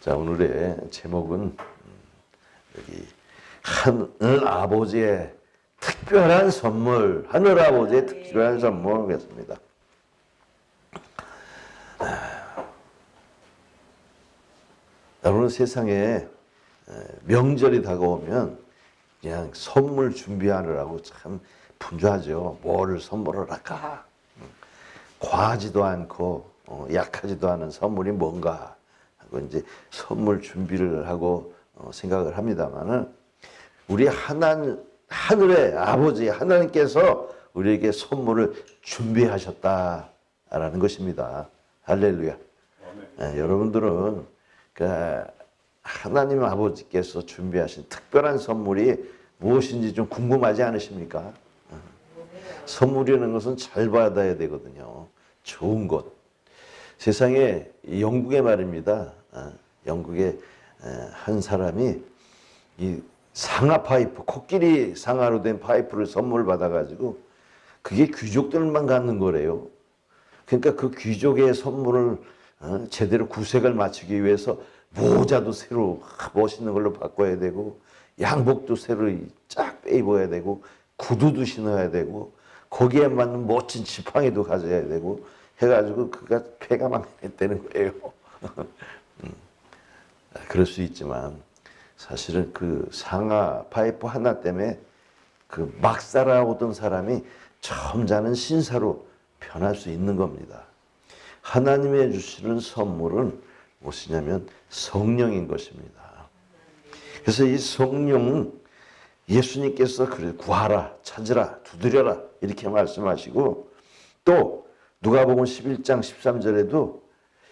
자, 오늘의 제목은 여기 하늘 아버지의 특별한 선물, 하늘 아버지의 특별한 선물이겠습니다. 여러분, 세상에 명절이 다가오면 그냥 선물 준비하느라고 참 분주하죠. 뭘 선물을 할까? 과하지도 않고 약하지도 않은 선물이 뭔가 하고 이제 선물 준비를 하고 생각을 합니다만은 우리 하늘의 아버지 하나님께서 우리에게 선물을 준비하셨다라는 것입니다. 할렐루야. 여러분들은 그 하나님 아버지께서 준비하신 특별한 선물이 무엇인지 좀 궁금하지 않으십니까? 선물이라는 것은 잘 받아야 되거든요. 좋은 것. 세상에 영국에 말입니다. 영국에 한 사람이 이 상아 파이프, 코끼리 상아로 된 파이프를 선물 받아가지고 그게 귀족들만 갖는 거래요. 그러니까 그 귀족의 선물을 제대로 구색을 맞추기 위해서 모자도 새로 멋있는 걸로 바꿔야 되고 양복도 새로 쫙 빼입어야 되고 구두도 신어야 되고 거기에 맞는 멋진 지팡이도 가져야 되고 해가지고 그가 폐가 망했다는 거예요. 그럴 수 있지만 사실은 그 상아 파이프 하나 때문에 그 막 살아오던 사람이 점잖은 신사로 변할 수 있는 겁니다. 하나님의 주시는 선물은 무엇이냐면 성령인 것입니다. 그래서 이 성령은 예수님께서 그래 구하라, 찾으라, 두드려라 이렇게 말씀하시고 또 누가복음 11장 13절에도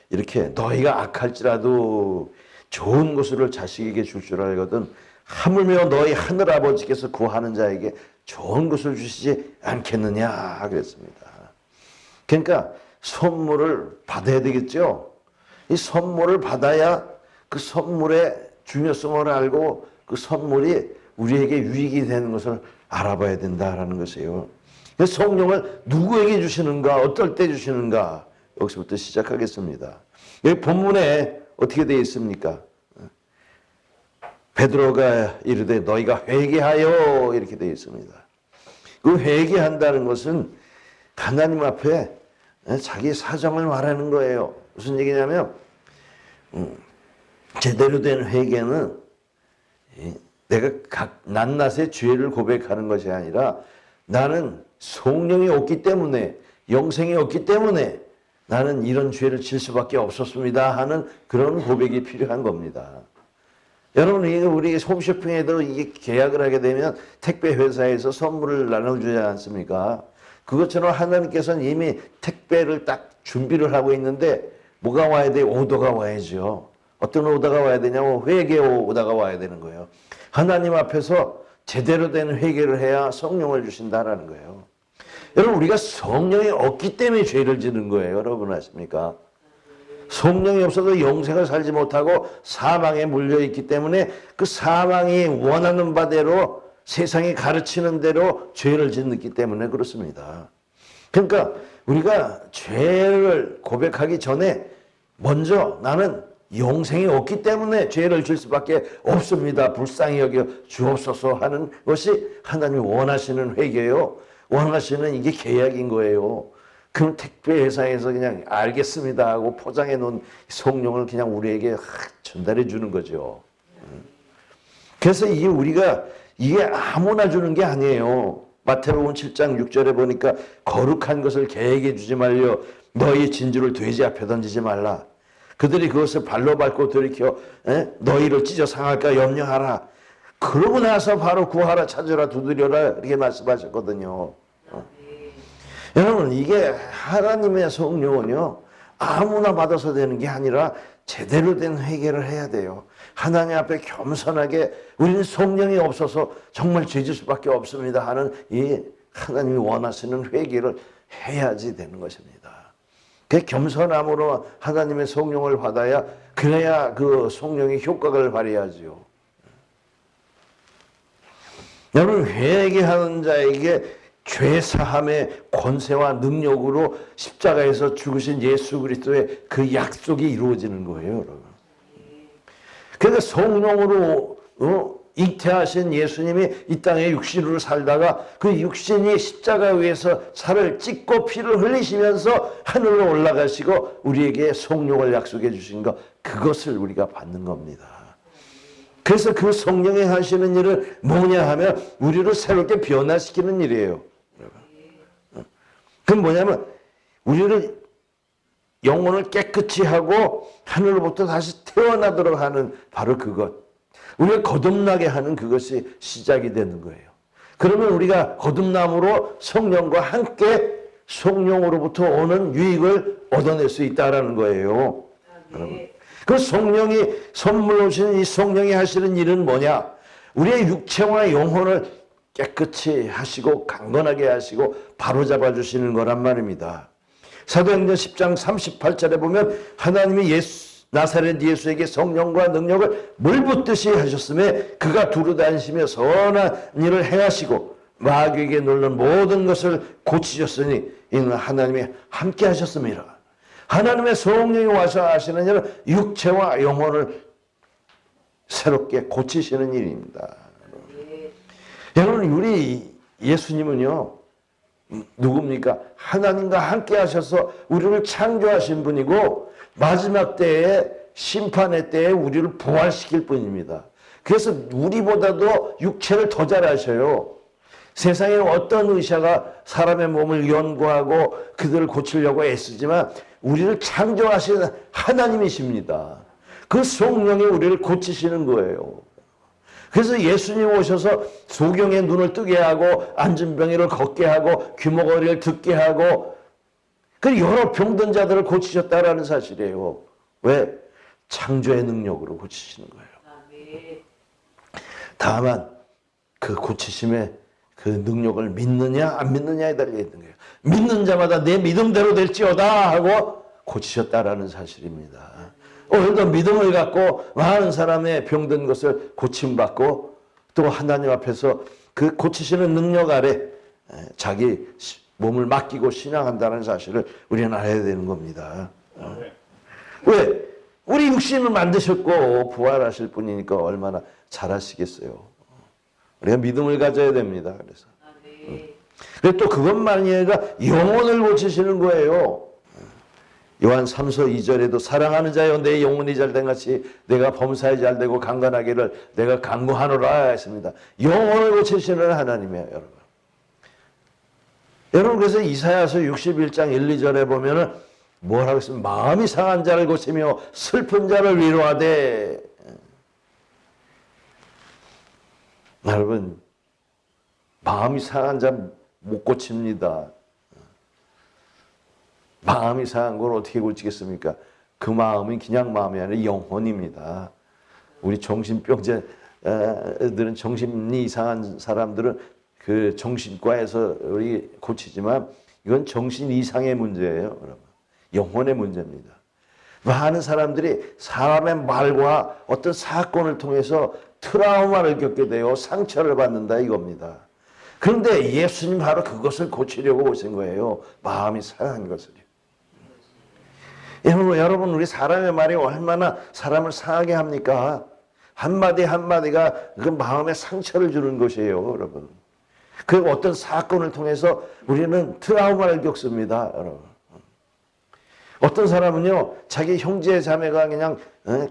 이렇게 너희가 악할지라도 좋은 것을 자식에게 줄 줄 알거든 하물며 너희 하늘 아버지께서 구하는 자에게 좋은 것을 주시지 않겠느냐 그랬습니다. 그러니까 선물을 받아야 되겠죠. 이 선물을 받아야 그 선물의 중요성을 알고 그 선물이 우리에게 유익이 되는 것을 알아봐야 된다라는 것이에요. 성령을 누구에게 주시는가, 어떨 때 주시는가, 여기서부터 시작하겠습니다. 여기 본문에 어떻게 되어 있습니까? 베드로가 이르되 너희가 회개하여 이렇게 되어 있습니다. 그 회개한다는 것은 하나님 앞에 자기 사정을 말하는 거예요. 무슨 얘기냐면 제대로 된 회개는 내가 낱낱의 죄를 고백하는 것이 아니라 나는 성령이 없기 때문에 영생이 없기 때문에 나는 이런 죄를 질 수밖에 없었습니다 하는 그런 고백이 필요한 겁니다. 여러분, 우리 홈쇼핑에도 이게 계약을 하게 되면 택배 회사에서 선물을 나눠주지 않습니까? 그것처럼 하나님께서는 이미 택배를 딱 준비를 하고 있는데 뭐가 와야 돼요? 오더가 와야죠. 어떤 오더가 와야 되냐면 회개 오더가 와야 되는 거예요. 하나님 앞에서 제대로 된 회개를 해야 성령을 주신다라는 거예요. 여러분, 우리가 성령이 없기 때문에 죄를 지는 거예요. 여러분 아십니까? 성령이 없어도 영생을 살지 못하고 사망에 물려있기 때문에 그 사망이 원하는 바대로 세상이 가르치는 대로 죄를 짓기 때문에 그렇습니다. 그러니까 우리가 죄를 고백하기 전에 먼저 나는 영생이 없기 때문에 죄를 질 수밖에 없습니다. 불쌍히 여겨 주옵소서 하는 것이 하나님이 원하시는 회개요. 원하시는 이게 계약인 거예요. 그럼 택배 회사에서 그냥 알겠습니다 하고 포장해 놓은 성령을 그냥 우리에게 전달해 주는 거죠. 그래서 이게 우리가 이게 아무나 주는 게 아니에요. 마태복음 7장 6절에 보니까 거룩한 것을 개에게 주지 말려 너희 진주를 돼지 앞에 던지지 말라. 그들이 그것을 발로 밟고 들이켜 너희를 찢어 상할까 염려하라. 그러고 나서 바로 구하라, 찾으라, 두드려라 이렇게 말씀하셨거든요. 여러분, 이게 하나님의 성령은요 아무나 받아서 되는 게 아니라 제대로 된 회개를 해야 돼요. 하나님 앞에 겸손하게 우리는 성령이 없어서 정말 죄질 수밖에 없습니다 하는 이 하나님이 원하시는 회개를 해야지 되는 것입니다. 그 겸손함으로 하나님의 성령을 받아야 그래야 그 성령의 효과를 발휘하지요. 여러분, 회개하는 자에게 죄사함의 권세와 능력으로 십자가에서 죽으신 예수 그리스도의 그 약속이 이루어지는 거예요, 여러분. 그러니까 성령으로 잉태하신 예수님이 이 땅에 육신으로 살다가 그 육신이 십자가 위에서 살을 찢고 피를 흘리시면서 하늘로 올라가시고 우리에게 성령을 약속해 주신 것, 그것을 우리가 받는 겁니다. 그래서 그 성령이 하시는 일은 뭐냐 하면 우리를 새롭게 변화시키는 일이에요. 그건 뭐냐면 우리를 영혼을 깨끗이 하고 하늘로부터 다시 태어나도록 하는 바로 그것. 우리가 거듭나게 하는 그것이 시작이 되는 거예요. 그러면 우리가 거듭남으로 성령과 함께 성령으로부터 오는 유익을 얻어낼 수 있다는 거예요. 여러분. 그 성령이 선물로 주신 이 성령이 하시는 일은 뭐냐? 우리의 육체와 영혼을 깨끗이 하시고 강건하게 하시고 바로잡아 주시는 거란 말입니다. 사도행전 10장 38절에 보면 하나님이 나사렛 예수에게 성령과 능력을 물붓듯이 하셨음에 그가 두루다니시며 선한 일을 행하시고 마귀에게 놀란 모든 것을 고치셨으니 이는 하나님이 함께 하셨습니다. 하나님의 성령이 와서 하시는 일은 육체와 영혼을 새롭게 고치시는 일입니다. 여러분, 우리 예수님은요, 누굽니까? 하나님과 함께 하셔서 우리를 창조하신 분이고 마지막 때에 심판의 때에 우리를 부활시킬 분입니다. 그래서 우리보다도 육체를 더 잘 아셔요. 세상에 어떤 의사가 사람의 몸을 연구하고 그들을 고치려고 애쓰지만 우리를 창조하신 하나님이십니다. 그 성령이 우리를 고치시는 거예요. 그래서 예수님 오셔서 소경의 눈을 뜨게 하고 앉은 병이를 걷게 하고 귀머거리를 듣게 하고 그 여러 병든 자들을 고치셨다라는 사실이에요. 왜? 창조의 능력으로 고치시는 거예요. 다만 그 고치심의 그 능력을 믿느냐 안 믿느냐에 달려 있는 거예요. 믿는 자마다 내 믿음대로 될지어다 하고 고치셨다라는 사실입니다. 오늘도 믿음을 갖고 많은 사람의 병든 것을 고침받고 또 하나님 앞에서 그 고치시는 능력 아래 자기 몸을 맡기고 신앙한다는 사실을 우리는 알아야 되는 겁니다. 왜? 우리 육신을 만드셨고 부활하실 분이니까 얼마나 잘하시겠어요. 우리가 믿음을 가져야 됩니다. 그래서. 그리고 또 그것만이 아니라 영혼을 고치시는 거예요. 요한 3서 2절에도 사랑하는 자여 내 영혼이 잘된 같이 내가 범사에 잘되고 강건하기를 내가 간구하노라 했습니다. 영혼을 고치시는 하나님이에요, 여러분. 여러분, 그래서 이사야서 61장 1, 2절에 보면은 뭐라고 했으면 마음이 상한 자를 고치며 슬픈 자를 위로하되. 여러분, 마음이 상한 자 못 고칩니다. 마음이 상한 걸 어떻게 고치겠습니까? 그 마음은 그냥 마음이 아니라 영혼입니다. 우리 정신병자들은 정신이 이상한 사람들은 그 정신과에서 우리 고치지만 이건 정신 이상의 문제예요. 여러분. 영혼의 문제입니다. 많은 사람들이 사람의 말과 어떤 사건을 통해서 트라우마를 겪게 되어 상처를 받는다 이겁니다. 그런데 예수님 바로 그것을 고치려고 오신 거예요. 마음이 상한 것을요. 여러분, 우리 사람의 말이 얼마나 사람을 상하게 합니까? 한마디 한마디가 그 마음에 상처를 주는 것이에요, 여러분. 그 어떤 사건을 통해서 우리는 트라우마를 겪습니다, 여러분. 어떤 사람은요, 자기 형제 자매가 그냥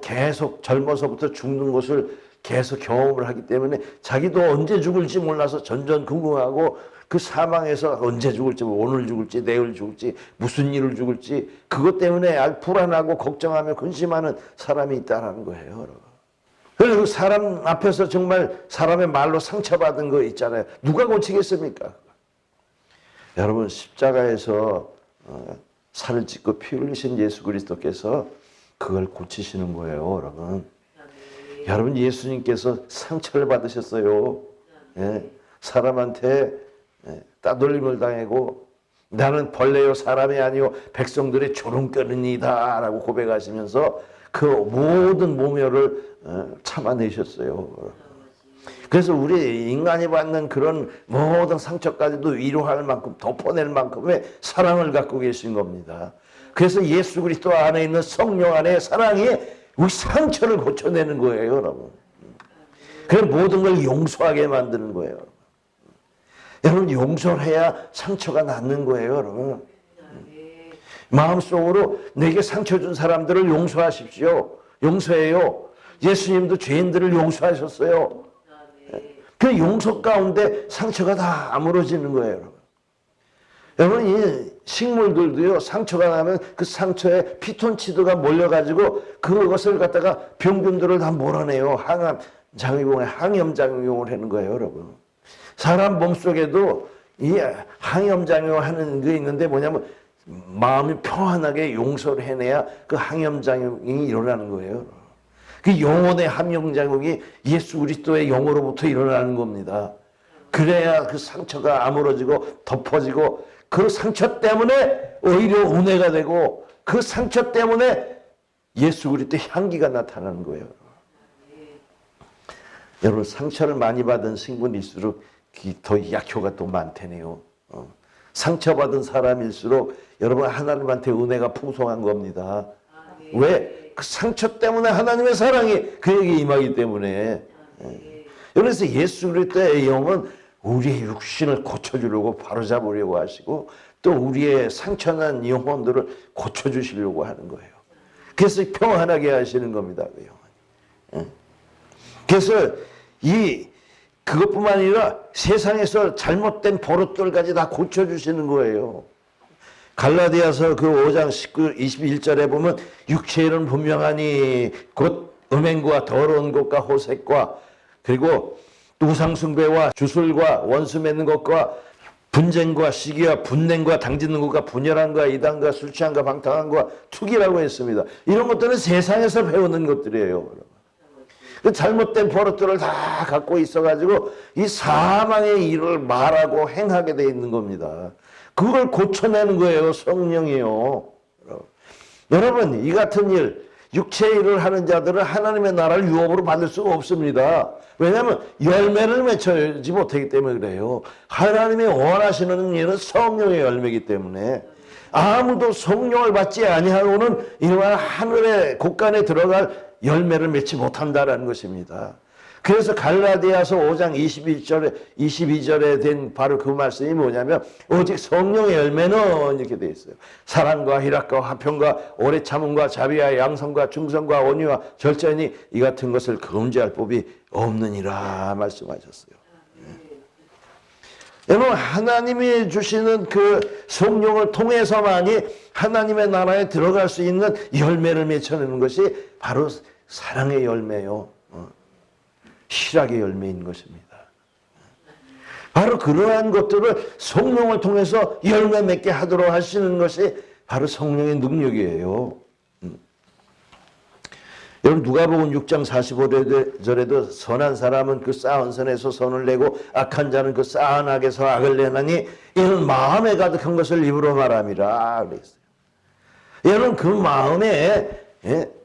계속 젊어서부터 죽는 것을 계속 경험을 하기 때문에 자기도 언제 죽을지 몰라서 전전긍긍하고 그 사망에서 언제 죽을지, 오늘 죽을지, 내일 죽을지, 무슨 일을 죽을지 그것 때문에 아주 불안하고 걱정하며 근심하는 사람이 있다는 거예요, 여러분. 그리고 사람 앞에서 정말 사람의 말로 상처받은 거 있잖아요. 누가 고치겠습니까? 여러분, 십자가에서 살을 찢고 피 흘리신 예수 그리스도께서 그걸 고치시는 거예요, 여러분. 여러분, 예수님께서 상처를 받으셨어요. 예, 사람한테 따돌림을 당하고 나는 벌레요 사람이 아니요 백성들의 조롱거리니다 라고 고백하시면서 그 모든 모멸을 참아내셨어요. 그래서 우리 인간이 받는 그런 모든 상처까지도 위로할 만큼 덮어낼 만큼의 사랑을 갖고 계신 겁니다. 그래서 예수 그리스도 안에 있는 성령 안에 사랑이 우리 상처를 고쳐내는 거예요, 여러분. 그래서 모든 걸 용서하게 만드는 거예요. 여러분, 용서를 해야 상처가 낫는 거예요, 여러분. 마음속으로 내게 상처 준 사람들을 용서하십시오. 용서해요. 예수님도 죄인들을 용서하셨어요. 그 용서 가운데 상처가 다 아물어지는 거예요, 여러분. 여러분, 이 식물들도요, 상처가 나면 그 상처에 피톤치드가 몰려가지고 그것을 갖다가 병균들을 다 몰아내요. 항염작용을 하는 거예요, 여러분. 사람 몸속에도 이 항염작용을 하는 게 있는데 뭐냐면 마음이 평안하게 용서를 해내야 그 항염작용이 일어나는 거예요. 그 영혼의 항염작용이 예수 그리스도의 영으로부터 일어나는 겁니다. 그래야 그 상처가 아물어지고 덮어지고 그 상처 때문에 오히려 은혜가 되고 그 상처 때문에 예수 그리스도의 향기가 나타나는 거예요. 여러분, 상처를 많이 받은 신분일수록 더 약효가 또 많다네요. 상처받은 사람일수록 여러분 하나님한테 은혜가 풍성한 겁니다. 왜? 그 상처 때문에 하나님의 사랑이 그에게 임하기 때문에. 그래서 예수 그리스도의 영은 우리의 육신을 고쳐주려고 바로잡으려고 하시고 또 우리의 상처난 영혼들을 고쳐주시려고 하는 거예요. 그래서 평안하게 하시는 겁니다. 그 영은. 그래서 그것뿐만 아니라 세상에서 잘못된 버릇들까지 다 고쳐주시는 거예요. 갈라디아서 그 5장 21절에 보면 육체는 분명하니 곧 음행과 더러운 것과 호색과 그리고 우상숭배와 주술과 원수 맺는 것과 분쟁과 시기와 분냉과 당짓는 것과 분열함과 이단과 술 취함과 방탕함과 투기라고 했습니다. 이런 것들은 세상에서 배우는 것들이에요. 그 잘못된 버릇들을 다 갖고 있어가지고 이 사망의 일을 말하고 행하게 돼 있는 겁니다. 그걸 고쳐내는 거예요, 성령이요. 여러분, 이 같은 일, 육체의 일을 하는 자들은 하나님의 나라를 유업으로 받을 수가 없습니다. 왜냐하면 열매를 맺지 못하기 때문에 그래요. 하나님이 원하시는 일은 성령의 열매이기 때문에 아무도 성령을 받지 아니하고는 이러한 하늘의 곳간에 들어갈 열매를 맺지 못한다라는 것입니다. 그래서 갈라디아서 5장 22절에 된 바로 그 말씀이 뭐냐면 오직 성령의 열매는 이렇게 되어 있어요. 사랑과 희락과 화평과 오래 참음과 자비와 양성과 중성과 온유와 절제니 이 같은 것을 금지할 법이 없느니라 말씀하셨어요. 여러분, 하나님이 주시는 그 성령을 통해서만이 하나님의 나라에 들어갈 수 있는 열매를 맺어내는 것이 바로 사랑의 열매요. 희락의 열매인 것입니다. 바로 그러한 것들을 성령을 통해서 열매 맺게 하도록 하시는 것이 바로 성령의 능력이에요. 여러분, 누가복음 6장 45절에도 선한 사람은 그 쌓은 선에서 선을 내고 악한 자는 그 쌓은 악에서 악을 내나니 이는 마음에 가득한 것을 입으로 말함이라 그랬어요. 여러분, 그 마음에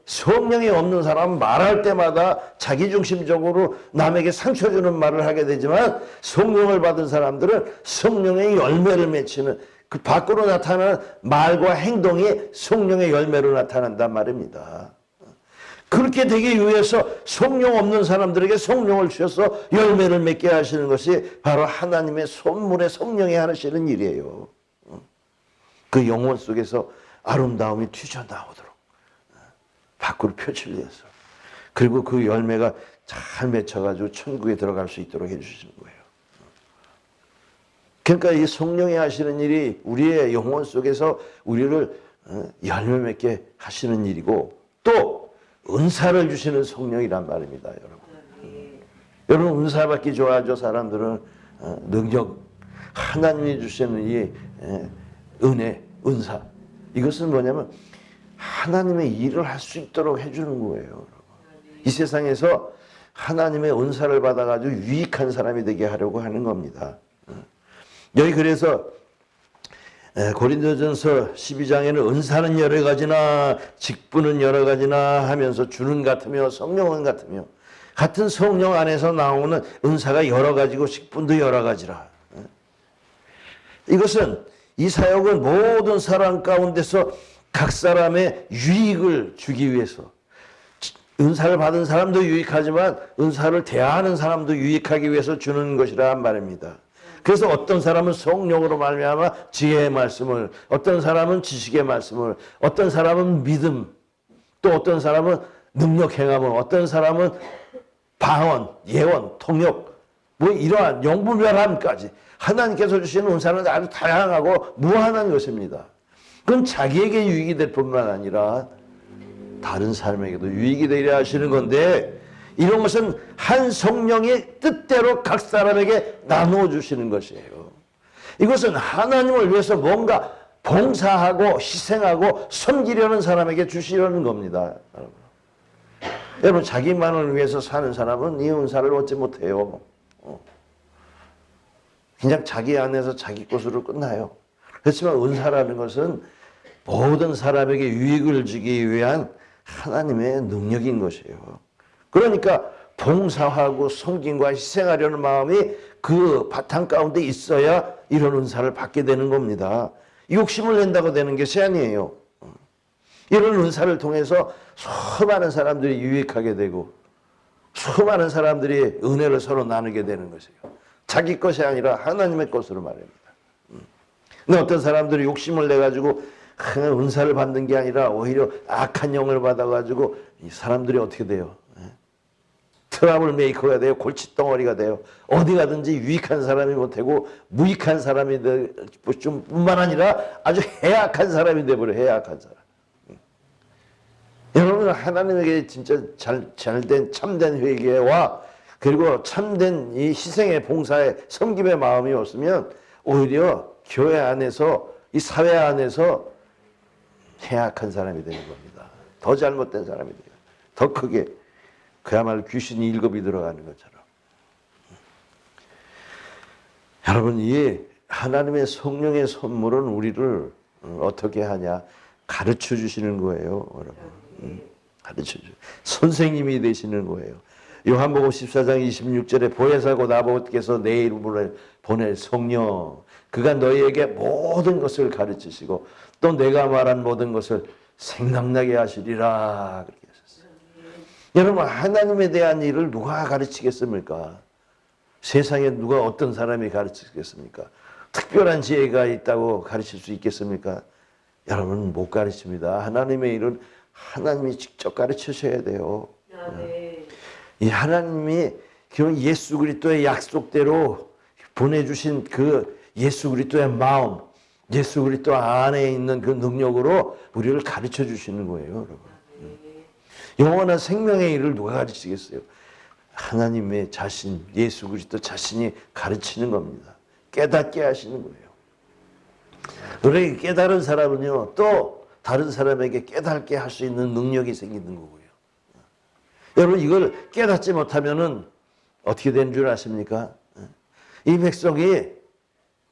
성령이 없는 사람은 말할 때마다 자기중심적으로 남에게 상처 주는 말을 하게 되지만 성령을 받은 사람들은 성령의 열매를 맺히는 그 밖으로 나타나는 말과 행동이 성령의 열매로 나타난단 말입니다. 그렇게 되기 위해서 성령 없는 사람들에게 성령을 주셔서 열매를 맺게 하시는 것이 바로 하나님의 선물의 성령이 하시는 일이에요. 그 영혼 속에서 아름다움이 튀어나오도록 밖으로 표출돼서 그리고 그 열매가 잘 맺혀가지고 천국에 들어갈 수 있도록 해주시는 거예요. 그러니까 이 성령이 하시는 일이 우리의 영혼 속에서 우리를 열매 맺게 하시는 일이고 또 은사를 주시는 성령이란 말입니다, 여러분. 여러분, 은사 받기 좋아하죠, 사람들은. 능력, 하나님이 주시는 이 은혜, 은사. 이것은 뭐냐면 하나님의 일을 할 수 있도록 해주는 거예요. 이 세상에서 하나님의 은사를 받아가지고 유익한 사람이 되게 하려고 하는 겁니다. 여기 그래서 고린도전서 12장에는 은사는 여러 가지나 직분은 여러 가지나 하면서 주는 같으며 성령은 같으며 같은 성령 안에서 나오는 은사가 여러 가지고 직분도 여러 가지라. 이것은 이 사역은 모든 사람 가운데서 각 사람의 유익을 주기 위해서 은사를 받은 사람도 유익하지만 은사를 대하는 사람도 유익하기 위해서 주는 것이란 말입니다. 그래서 어떤 사람은 성령으로 말미암아 지혜의 말씀을, 어떤 사람은 지식의 말씀을, 어떤 사람은 믿음, 또 어떤 사람은 능력 행함을, 어떤 사람은 방언, 예언, 통역, 뭐 이러한 영분별함까지 하나님께서 주시는 은사는 아주 다양하고 무한한 것입니다. 그건 자기에게 유익이 될 뿐만 아니라 다른 사람에게도 유익이 되려 하시는 건데, 이런 것은 한 성령의 뜻대로 각 사람에게 나누어 주시는 것이에요. 이것은 하나님을 위해서 뭔가 봉사하고 희생하고 섬기려는 사람에게 주시려는 겁니다. 여러분, 자기만을 위해서 사는 사람은 이 은사를 얻지 못해요. 그냥 자기 안에서 자기 것으로 끝나요. 그렇지만 은사라는 것은 모든 사람에게 유익을 주기 위한 하나님의 능력인 것이에요. 그러니까 봉사하고 섬김과 희생하려는 마음이 그 바탕 가운데 있어야 이런 은사를 받게 되는 겁니다. 욕심을 낸다고 되는 것이 아니에요. 이런 은사를 통해서 수많은 사람들이 유익하게 되고 수많은 사람들이 은혜를 서로 나누게 되는 것이에요. 자기 것이 아니라 하나님의 것으로 말입니다. 근데 어떤 사람들이 욕심을 내가지고 은사를 받는 게 아니라 오히려 악한 영을 받아가지고 이 사람들이 어떻게 돼요? 트러블 메이커가 돼요. 골칫덩어리가 돼요. 어디 가든지 유익한 사람이 못되고 무익한 사람이 좀 뿐만 아니라 아주 해악한 사람이 돼버려요. 해악한 사람. 여러분, 하나님에게 진짜 잘된 참된 회개와 그리고 참된 이 희생의 봉사의 섬김의 마음이 없으면 오히려 교회 안에서 이 사회 안에서 해악한 사람이 되는 겁니다. 더 잘못된 사람이 돼요. 더 크게 그야말로 귀신이 일곱이 들어가는 것처럼. 여러분, 이 하나님의 성령의 선물은 우리를 어떻게 하냐 가르쳐 주시는 거예요. 여러분, 가르쳐 주. 선생님이 되시는 거예요. 요한복음 14장 26절에 보혜사 곧 아버지께서 내 이름으로 보낼 성령, 그가 너희에게 모든 것을 가르치시고 또 내가 말한 모든 것을 생각나게 하시리라, 그렇게 하셨어요. 여러분, 하나님에 대한 일을 누가 가르치겠습니까? 세상에 누가 어떤 사람이 가르치겠습니까? 특별한 지혜가 있다고 가르칠 수 있겠습니까? 여러분, 못 가르칩니다. 하나님의 일은 하나님이 직접 가르치셔야 돼요. 이 하나님이 예수 그리스도의 약속대로 보내주신 그 예수 그리스도의 마음, 예수 그리스도 안에 있는 그 능력으로 우리를 가르쳐 주시는 거예요, 여러분. 영원한 생명의 일을 누가 가르치겠어요? 하나님의 자신, 예수 그리스도 자신이 가르치는 겁니다. 깨닫게 하시는 거예요. 우리 깨달은 사람은요, 또 다른 사람에게 깨닫게 할 수 있는 능력이 생기는 거고요. 여러분, 이걸 깨닫지 못하면은 어떻게 되는 줄 아십니까? 이 백성이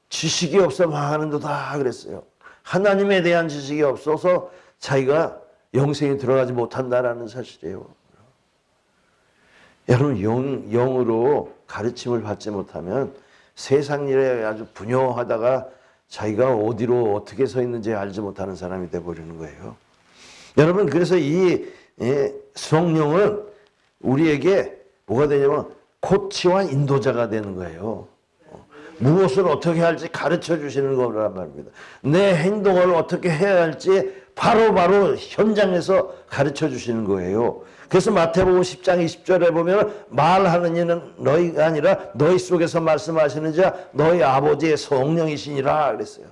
지식이 없어 망하는 도다 그랬어요. 하나님에 대한 지식이 없어서 자기가 영생에 들어가지 못한다라는 사실이에요. 여러분, 영으로 가르침을 받지 못하면 세상 일에 아주 분요하다가 자기가 어디로 어떻게 서 있는지 알지 못하는 사람이 되어버리는 거예요. 여러분, 그래서 이 성령은 우리에게 뭐가 되냐면 코치와 인도자가 되는 거예요. 무엇을 어떻게 할지 가르쳐 주시는 거란 말입니다. 내 행동을 어떻게 해야 할지 바로바로 현장에서 가르쳐 주시는 거예요. 그래서 마태복음 10장 20절에 보면 말하는 이는 너희가 아니라 너희 속에서 말씀하시는 자 너희 아버지의 성령이시니라 그랬어요.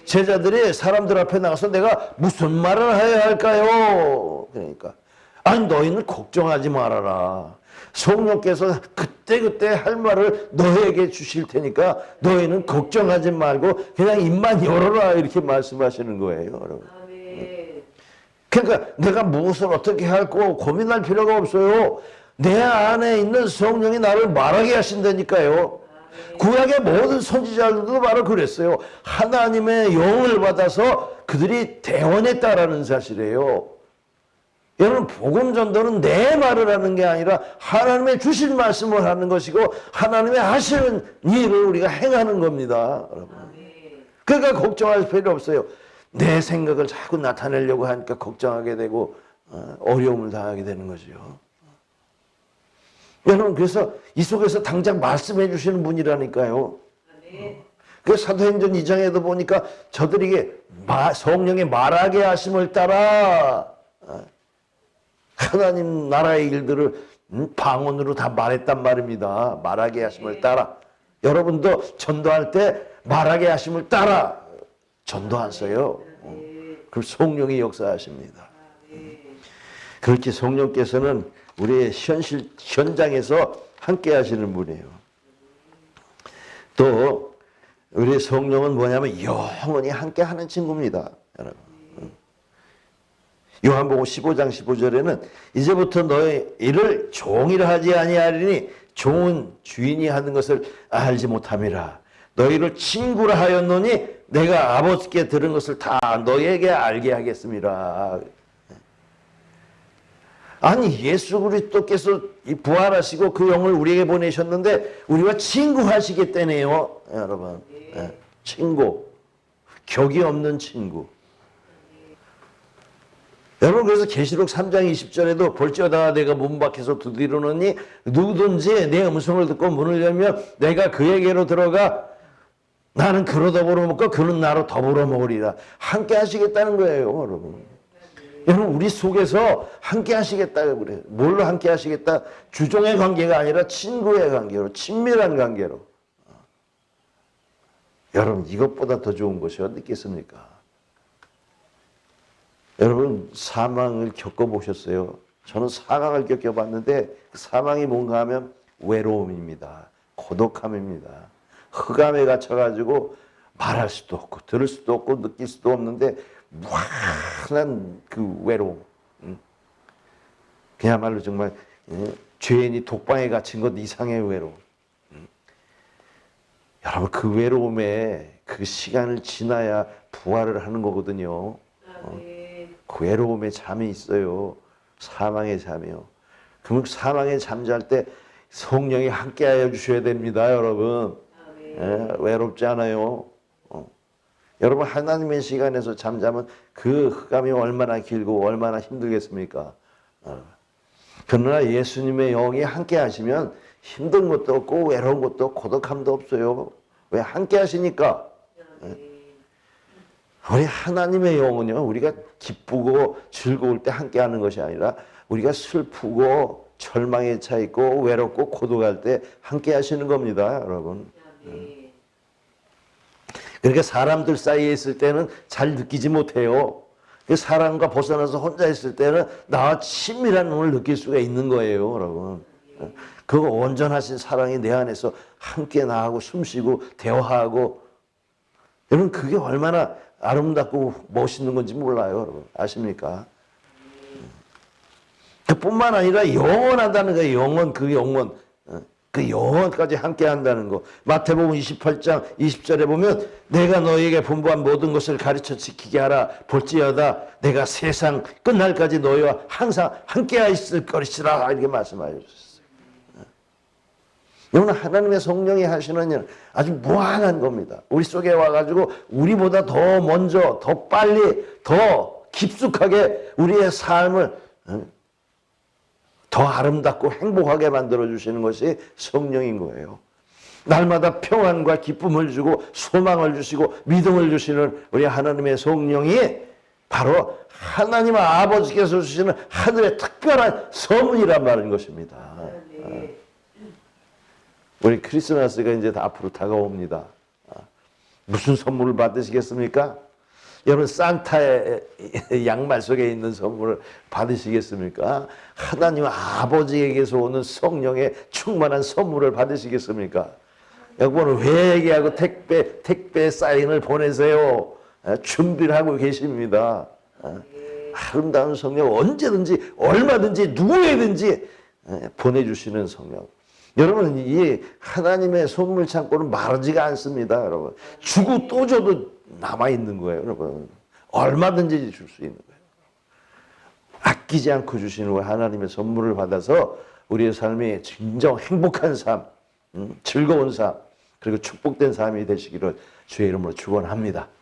제자들이 사람들 앞에 나가서 내가 무슨 말을 해야 할까요? 그러니까 아니, 너희는 걱정하지 말아라. 성령께서 그때그때 할 말을 너희에게 주실 테니까 너희는 걱정하지 말고 그냥 입만 열어라, 이렇게 말씀하시는 거예요, 여러분. 그러니까 내가 무엇을 어떻게 할고 고민할 필요가 없어요. 내 안에 있는 성령이 나를 말하게 하신다니까요. 구약의 모든 선지자들도 바로 그랬어요. 하나님의 영을 받아서 그들이 대언했다라는 사실이에요. 여러분, 복음 전도는 내 말을 하는 게 아니라 하나님의 주신 말씀을 하는 것이고 하나님의 하시는 일을 우리가 행하는 겁니다, 여러분. 그러니까 걱정할 필요 없어요. 내 생각을 자꾸 나타내려고 하니까 걱정하게 되고 어려움을 당하게 되는 거죠. 여러분, 그래서 이 속에서 당장 말씀해 주시는 분이라니까요. 그 사도행전 2장에도 보니까 저들에게 성령의 말하게 하심을 따라 하나님 나라의 일들을 방언으로 다 말했단 말입니다. 말하게 하심을 따라. 여러분도 전도할 때 말하게 하심을 따라 전도하세요. 그럼 성령이 역사하십니다. 그렇게 성령께서는 우리의 현장에서 함께 하시는 분이에요. 또 우리의 성령은 뭐냐면 영원히 함께 하는 친구입니다. 여러분. 요한복음 15장 15절에는 이제부터 너희 이를 종이라 하지 아니하리니 종은 주인이 하는 것을 알지 못함이라. 너희를 친구라 하였노니 내가 아버지께 들은 것을 다 너희에게 알게 하겠습니다. 아니, 예수 그리스도께서 부활하시고 그 영을 우리에게 보내셨는데 우리와 친구하시겠다네요. 여러분. 친구. 격이 없는 친구. 여러분, 그래서 계시록 3장 20절에도 볼지어다 내가 문 밖에서 두드리노니 누구든지 내 음성을 듣고 문을 열면 내가 그에게로 들어가 나는 그로 더불어 먹고 그는 나로 더불어 먹으리라. 함께 하시겠다는 거예요, 여러분. 여러분, 우리 속에서 함께 하시겠다고 그래요. 뭘로 함께 하시겠다? 주종의 관계가 아니라 친구의 관계로, 친밀한 관계로. 여러분, 이것보다 더 좋은 것이 어디 있겠습니까? 여러분, 사망을 겪어보셨어요? 저는 사망을 겪어봤는데 사망이 뭔가 하면 외로움입니다. 고독함입니다. 흑암에 갇혀가지고 말할 수도 없고 들을 수도 없고 느낄 수도 없는데 무한한 그 외로움. 그야말로 정말 죄인이 독방에 갇힌 것 이상의 외로움. 여러분, 그 외로움에 그 시간을 지나야 부활을 하는 거거든요. 그 외로움에 잠이 있어요. 사망의 잠이요. 그러면 사망에 잠잘 때 성령이 함께하여 주셔야 됩니다, 여러분. 외롭지 않아요. 여러분, 하나님의 시간에서 잠자면 그 흑암이 얼마나 길고 얼마나 힘들겠습니까? 그러나 예수님의 영이 함께 하시면 힘든 것도 없고 외로운 것도 없고 고독함도 없어요. 왜? 함께 하시니까. 우리 하나님의 영은요, 우리가 기쁘고 즐거울 때 함께 하는 것이 아니라 우리가 슬프고 절망에 차 있고 외롭고 고독할 때 함께 하시는 겁니다, 여러분. 그러니까 사람들 사이에 있을 때는 잘 느끼지 못해요. 사람과 벗어나서 혼자 있을 때는 나와 친밀한 눈을 느낄 수가 있는 거예요, 여러분. 그 온전하신 사랑이 내 안에서 함께 나하고 숨쉬고 대화하고, 여러분, 그게 얼마나 아름답고 멋있는 건지 몰라요, 여러분. 아십니까? 그뿐만 아니라 영원하다는 거예요. 영원, 그 영원. 그 영원까지 함께 한다는 거. 마태복음 28장 20절에 보면 내가 너희에게 분부한 모든 것을 가르쳐 지키게 하라. 볼지어다 내가 세상 끝날까지 너희와 항상 함께 있을 것이라. 이렇게 말씀하셨어요. 여러분, 하나님의 성령이 하시는 일은 아주 무한한 겁니다. 우리 속에 와가지고 우리보다 더 먼저, 더 빨리, 더 깊숙하게 우리의 삶을 더 아름답고 행복하게 만들어주시는 것이 성령인 거예요. 날마다 평안과 기쁨을 주고 소망을 주시고 믿음을 주시는 우리 하나님의 성령이 바로 하나님 아버지께서 주시는 하늘의 특별한 선물이란 말인 것입니다. 우리 크리스마스가 이제 앞으로 다가옵니다. 무슨 선물을 받으시겠습니까? 여러분, 산타의 양말 속에 있는 선물을 받으시겠습니까? 하나님 아버지에게서 오는 성령의 충만한 선물을 받으시겠습니까? 여러분, 회개하고 택배 사인을 보내세요. 준비를 하고 계십니다. 아름다운 성령 언제든지 얼마든지 누구에든지 보내주시는 성령. 여러분, 이 하나님의 선물 창고는 마르지가 않습니다, 여러분. 주고 또 줘도 남아있는 거예요, 여러분. 얼마든지 줄 수 있는 거예요. 아끼지 않고 주시는 거예요. 하나님의 선물을 받아서 우리의 삶이 진정 행복한 삶, 즐거운 삶, 그리고 축복된 삶이 되시기를 주의 이름으로 축원합니다.